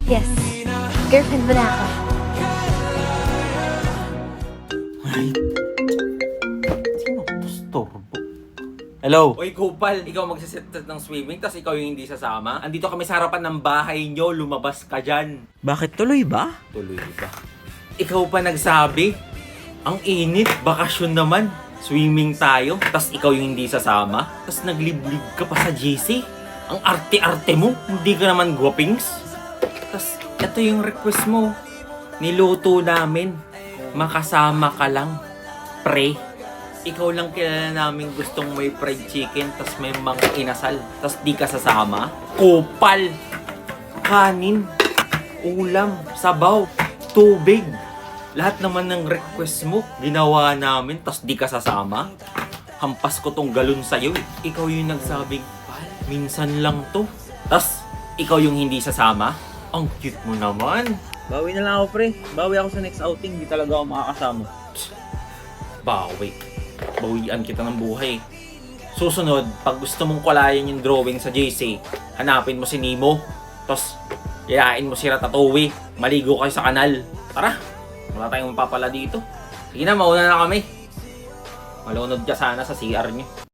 Yes. Girlfriend mo na ako. Ay, sino postorbo? Hello? Oy, Kupal, ikaw magsiset ng swimming, tas ikaw yung hindi sasama? Andito kami sa harapan ng bahay nyo, lumabas ka dyan. Bakit tuloy ba? Tuloy ba? Ikaw pa nagsabi? Ang init, bakasyon naman. Swimming tayo, tas ikaw yung hindi sasama? Tas nagliblib ka pa sa GC? Ang arte-arte mo, hindi ka naman guwapings? Tas ito yung request mo. Niluto namin. Makasama ka lang. Pre. Ikaw lang kilala namin gustong may fried chicken tas may mga inasal. Tas di ka sasama? Kupal! Kanin, ulam, sabaw, tubig. Lahat naman ng request mo, ginawa namin, tas di ka sasama? Hampas ko tong galon sa'yo eh. Ikaw yung nagsabing, "Pal, minsan lang to." Tas, ikaw yung hindi sasama? Ang cute mo naman. Bawi na lang ako, pre. Bawi ako sa next outing. Di talaga ako makakasama. Bawi. Bawian kita ng buhay. Susunod, pag gusto mong kulayan yung drawing sa JC, hanapin mo si Nemo. Tapos, yayain mo si Ratatouille. Maligo kayo sa kanal. Tara, wala tayong mapapala dito. Sige na, mauna na kami. Malunod ka sana sa CR niyo.